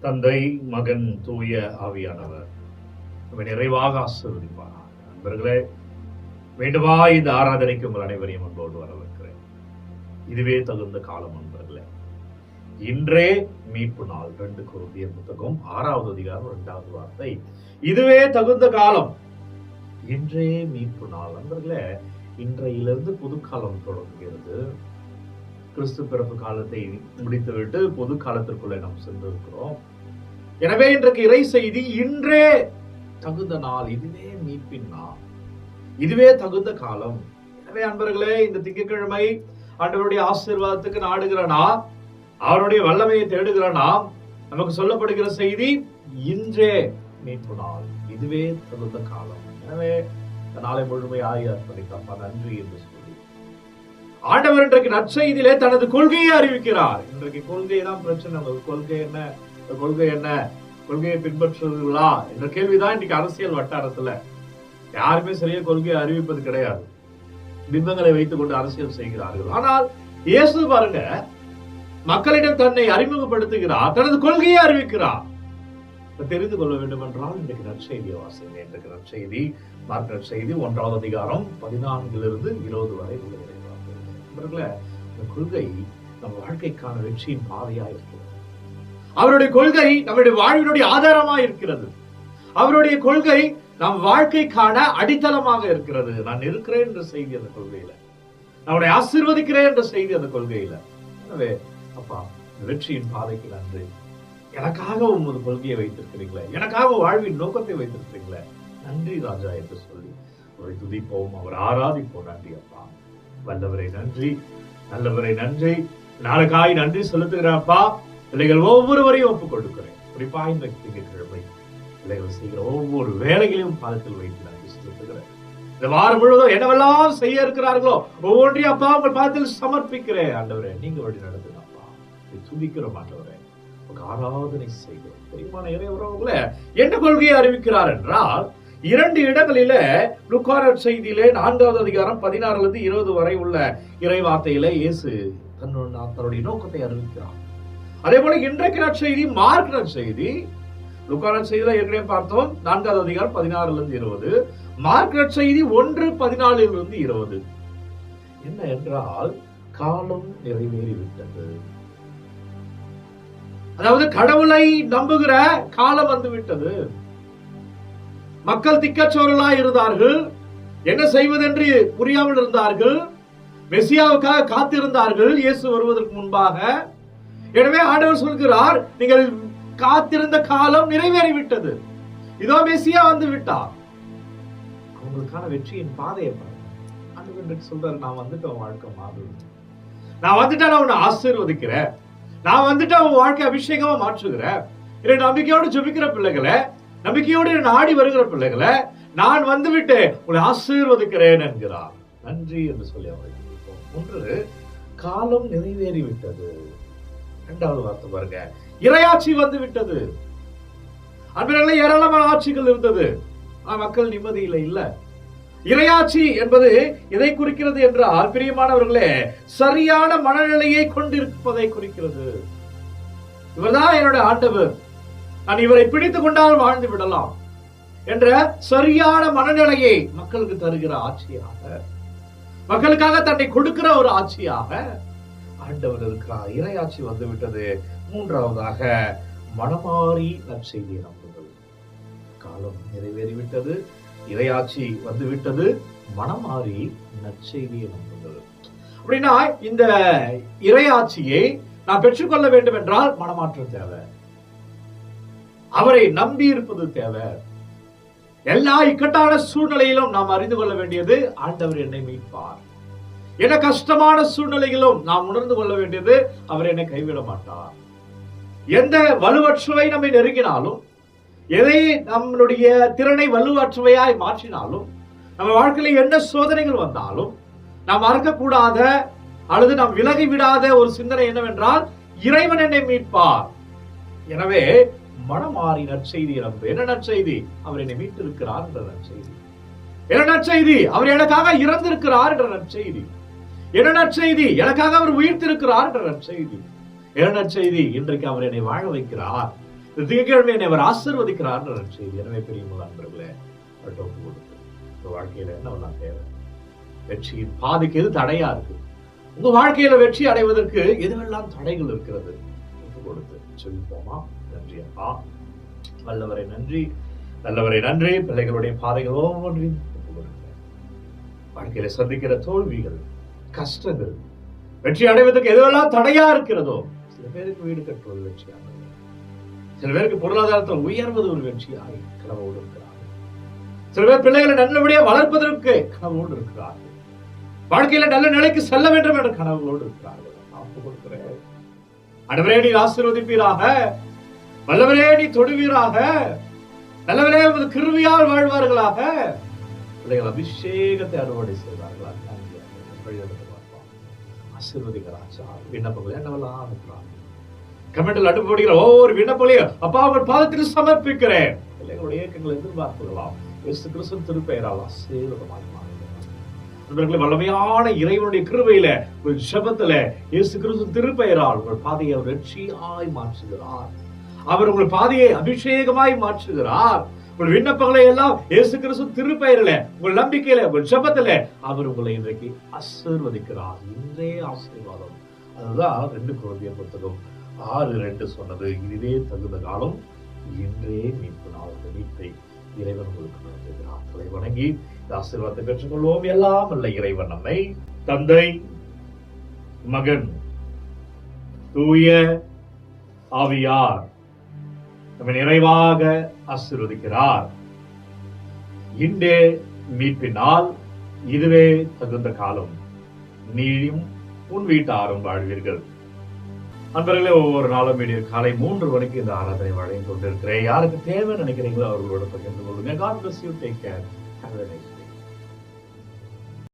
தந்தை, மகன், தூய ஆவியானவர் நம்ம நிறைவாக ஆசீர்வதிப்பார். நண்பர்களே, வேண்டுமா இந்த ஆராதனைக்கு உங்கள் அனைவரையும் அன்போடு வரவேற்கிறேன். இதுவே தகுந்த காலம் நண்பர்களே. இன்றே மீட்பு நாள். 2 கொரிந்தியர் புத்தகம் 6வது அதிகாரம் 2வது வார்த்தை. இதுவே தகுந்த காலம். இன்றே மீட்பு நாள். நண்பர்களே, இன்றையிலிருந்து புதுக்காலம் தொடங்குகிறது. கிறிஸ்து பிறப்பு காலத்தை முடித்துவிட்டு பொது காலத்திற்குள்ளே நாம் சென்றிருக்கிறோம். எனவே இன்றைக்கு இறை செய்தி இன்றே தகுந்த நாள். இதுவே மீட்பின் நாள். இதுவே தகுந்த காலம். எனவே அன்பர்களே, இந்த திங்கட்கிழமை ஆண்டவருடைய ஆசீர்வாதத்துக்கு நாடுகிற நாம், அவருடைய வல்லமையை தேடுகிற நாம், நமக்கு சொல்லப்படுகிற செய்தி இன்றே மீட்பு நாள். இதுவே தகுந்த காலம். எனவே இந்த நாளை முழுமையாக அர்ப்பணித்தப்பா நன்றி என்று சொல்லி ஆண்டவர் இன்றைக்கு நற்செய்தியிலே தனது கொள்கையை அறிவிக்கிறார். இன்றைக்கு கொள்கை தான் பிரச்சனை. கொள்கை என்ன, கொள்கை என்ன, கொள்கையை பின்பற்றுவீர்களா என்ற கேள்விதான் இன்னைக்கு அரசியல் வட்டாரத்துல. யாருமே சரியா கொள்கையை அறிவிப்பது கிடையாது. பிம்பங்களை வைத்துக் கொண்டு அரசியல் செய்கிறார்கள். ஆனால் இயேசு பாருங்க, மக்களிடம் தன்னை அறிமுகப்படுத்துகிறார், தனது கொள்கையை அறிவிக்கிறார். தெரிந்து கொள்ள வேண்டும் என்றால் இன்றைக்கு நற்செய்தியை வாசிங்க. இன்றைக்கு நற்செய்தி மார்க் நற்செய்தி 1வது அதிகாரம் 14 - 20 வரை உள்ள இந்த கொள்கை நம் வாழ்க்கைக்கான வெற்றியின் பாதையா இருக்கிறது. அவருடைய கொள்கை நம்முடைய வாழ்வினுடைய ஆதாரமா இருக்கிறது. அவருடைய கொள்கை நம் வாழ்க்கைக்கான அடித்தளமாக இருக்கிறது. நான் இருக்கிறேன் என்ற செய்தி அந்த கொள்கையில, நான் ஆசீர்வதிக்கிறேன் என்ற செய்தி அந்த கொள்கையில. எனவே அப்பா, வெற்றியின் பாதைக்கு நன்றி. எனக்காக உமது கொள்கையை வைத்திருக்கிறீங்களே, எனக்காக வாழ்வின் நோக்கத்தை வைத்திருக்கிறீங்களே, நன்றி ராஜா என்று சொல்லி அவரை துதிப்போம், அவர் ஆராதிப்போம். நன்றி அப்பா. வல்லவரை நன்றி, நல்லவரை நன்றி, நாளுக்காய் நன்றி செலுத்துகிறப்பா. பிள்ளைகள் ஒவ்வொருவரையும் ஒப்புக் கொடுக்கிறேன். குறிப்பா இந்த திங்கட்கிழமை பிள்ளைகள் செய்கிற ஒவ்வொரு வேலைகளையும் பாதத்தில் வைத்து நன்றி செலுத்துகிறேன். இந்த வாரம் முழுவதும் என்னவெல்லாம் செய்ய இருக்கிறார்களோ ஒவ்வொன்றையும் அப்பா உங்கள் பாதத்தில் சமர்ப்பிக்கிறேன். ஆண்டவரே, நீங்க வழி நடத்துங்கப்பா. துதிக்கிறோம் ஆண்டவரே, ஆராதனை செய்கிறோம். தெரியுமான இறைவரவங்கள என்ன கொள்கையை அறிவிக்கிறார் என்றால் 2 இடங்களில லூக்கா செய்தியிலே 4வது அதிகாரம் 16 - 20 வரை உள்ள இறை வார்த்தையில இயேசு தன்னுடைய நோக்கத்தை அறிவிக்கிறார். அதே போல இன்றைக்கு நற்செய்தி மார்க் நற்செய்தி. லூக்கா செய்தியில ஏற்கனவே பார்த்தோம் 4வது அதிகாரம் 16 - 20. மார்க் நற்செய்தி 1:14 - 20. என்ன என்றால், காலம் நிறைவேறிவிட்டது. அதாவது கடவுளை நம்புகிற காலம் வந்து விட்டது. மக்கள் திக்கச்சோரலாய் இருந்தார்கள். என்ன செய்வதென்று புரியாமல் இருந்தார்கள். மெசியாவுக்காக காத்திருந்தார்கள் இயேசு வருவதற்கு முன்பாக. எனவே ஆண்டவர் சொல்கிறார், நீங்கள் காத்திருந்த காலம் நிறைவேறிவிட்டது. இதோ மெசியா வந்து விட்டார். அவங்களுக்கான வெற்றியின் பாதையை ஆண்டவர் சொல்றாரு, நான் வந்துட்டேன், வாழ்க்கை மாறும். நான் வந்துட்டேன், நான் உன்னை ஆசீர்வதிக்கிறேன். நான் வந்துட்டு அவன் வாழ்க்கை அபிஷேகமா மாற்றுகிறேன். நம்பிக்கையோடு ஜெபிக்கிற பிள்ளைகளை, நம்பிக்கையோடு நாடி வருகிற பிள்ளைகளை நான் வந்துவிட்டு உங்களை ஆசீர்வதிக்கிறேன் என்கிறார். நன்றி என்று சொல்லி அவரை ஒன்று, காலம் நிறைவேறிவிட்டது. 2வது வார்த்தை பாருங்க, இறையாட்சி வந்து விட்டது. அன்பர்களே, ஏராளமான ஆட்சிகள் இருந்தது, மக்கள் நிம்மதியில இல்ல. இறையாட்சி என்பது எதை குறிக்கிறது என்றால், பிரியமானவர்களே, சரியான மனநிலையை கொண்டிருப்பதை குறிக்கிறது. இவர்தான் என்னுடைய ஆண்டவர், நான் இவரை பிடித்துக் கொண்டால் வாழ்ந்து விடலாம் என்ற சரியான மனநிலையை மக்களுக்கு தருகிற ஆட்சியாக, மக்களுக்காக தன்னை கொடுக்கிற ஒரு ஆட்சியாக ஆண்டவர் இருக்கிறார். இறையாட்சி வந்து விட்டது. 3வதாக மனமாறி நற்செய்தியை நம்புங்கள். காலம் நிறைவேறிவிட்டது, இறையாட்சி வந்து விட்டது, மனமாறி நற்செய்தியை நம்புங்கள். அப்படின்னா இந்த இறையாட்சியை நாம் பெற்றுக்கொள்ள வேண்டும் என்றால் மனமாற்றம் தேவை. அவரை நம்பி இருப்பது தேவை. எல்லா இக்கட்டான சூழ்நிலையிலும் நாம் அறிந்து கொள்ள வேண்டியது, ஆண்டவர் என்னை மீட்பார். என கஷ்டமான சூழ்நிலையிலும் நாம் உணர்ந்து கொள்ள வேண்டியது, அவர் என்னை கைவிட மாட்டார். எந்த வலுவற்றவை நம்மை நெருங்கினாலும், எதை நம்மளுடைய திறனை வலுவற்றவையாய் மாற்றினாலும், நம்ம வாழ்க்கையில என்ன சோதனைகள் வந்தாலும் நாம் மறக்கக்கூடாத அல்லது நாம் விலகி விடாத ஒரு சிந்தனை என்னவென்றால், இறைவன் என்னை மீட்பார். எனவே மனமாறி நற்செய்தி நம்பு. என்ன நற்செய்தி? அவர் என்னை மீட்டிருக்கிறார் என்ற நற்செய்தி. என்ன நற்செய்தி? அவர் எனக்காக இறந்திருக்கிறார் என்ற நற்செய்தி. என்ன நற்செய்தி? எனக்காக அவர் உயிர்த்திருக்கிறார் என்ற நற்செய்தி. என்ன நற்செய்தி? இன்றைக்கு அவர் என்னை வாழ வைக்கிறார். இந்த திங்கட்கிழமை என்னை அவர் ஆசீர்வதிக்கிறார் செய்தி. எனவே பெரியவங்க நண்பர்களே, ஒப்பு கொடுத்து உங்க வாழ்க்கையில என்னவெல்லாம் தேவை, வெற்றியின் பாதைக்கு எது தடையா இருக்கு, உங்க வாழ்க்கையில வெற்றி அடைவதற்கு எதுவெல்லாம் தடைகள் இருக்கிறது, ஒப்பு கொடுத்து சொல்லிப்போமா. நன்றி அப்பா, வல்லவரை நன்றி, நல்லவரை நன்றி. பிள்ளைகளுடைய பாதைகள் ஒவ்வொன்றையும் ஒப்பு கொடுக்கிறேன். வாழ்க்கையில சந்திக்கிற தோல்விகள், கஷ்டங்கள், வெற்றி அடைவதற்கு எதுவெல்லாம் தடையா இருக்கிறதோ, சில பேருக்கு வீடு கட்டுவது வெற்றியாக, சில பேருக்கு பொருளாதாரத்தில் உயர்வது ஒரு வெற்றியாக கனவோடு இருக்கிறார்கள், சில பேர் பிள்ளைகளை நல்லபடியாக வளர்ப்பதற்கு கனவோடு இருக்கிறார்கள், வாழ்க்கையில நல்ல நிலைக்கு செல்ல வேண்டும் என்ற கனவுகளோடு இருக்கிறார்கள். ஒப்பு கொடுக்கிறேன். ஆண்டவரே, நீ ஆசீர்வதிப்பீராக, வல்லவரே நீ தொடுவீராக, நல்லவரே உமது கிருபையால் வாழ்வார்களாக, பிள்ளைகள் அபிஷேகத்தை அறுவடை செய்வார்களாக. ஆசீர்வதிக்கிறாச்சா விண்ணப்பங்கள் என்னவெல்லாம் இருக்கிறாங்க, கமெண்டில் அனுப்பப்படுகிற ஒவ்வொரு விண்ணப்பங்களையும் அப்பா உங்கள் பாதத்தில் சமர்ப்பிக்கிறேன். பிள்ளைகளுடைய இயக்கங்கள் எதிர்பார்ப்புகளாம் இயேசு கிறிஸ்து திருப்பெயரால் ஆசீர்வாதமாக வல்லமையான இறைவனுடைய கிருபையில உங்கள் ஜெபத்துல இயேசு கிறிஸ்து திருப்பெயரால் உங்கள் பாதையை வெற்றியாய் மாற்றுகிறார். அவர் உங்கள் பாதையை அபிஷேகமாய் மாற்றுகிறார். உங்கள் விண்ணப்பங்களை எல்லாம் இயேசு கிறிஸ்து திருப்பெயரில, உங்கள் நம்பிக்கையில, உங்கள் ஜெபத்துல அவர் உங்களை இன்றைக்கு ஆசீர்வதிக்கிறார். இன்றே ஆசீர்வாதம். அதுதான் 2 கொரிந்தியர் புத்தகம் 6:2 சொன்னது. இதுவே தகுந்த காலம், இன்றே மீட்பு நாள். மீட்பை இறைவன் உங்களுக்கு நடத்துகிறார். தலை வணங்கி ஆசீர்வாதத்தை பெற்றுக்கொள்வோம். எல்லாம் அல்ல இறைவன் நம்மை தந்தை, மகன், தூய ஆவியார் நம்மை நிறைவாக ஆசீர்வதிக்கிறார். இன்றே மீட்பினால், இதுவே தகுந்த காலம், நீயும் உன் வீட்டாரும் வாழ்வீர்கள். நண்பர்களே, ஒவ்வொரு நாளும் காலை 3 மணிக்கு இந்த ஆராதனை வழங்கி கொண்டிருக்கிறேன். யாருக்கு தேவை நினைக்கிறீங்களோ அவர்களோட பகிர்ந்து கொள்ளுங்க. God bless you. Take care. Have a nice day.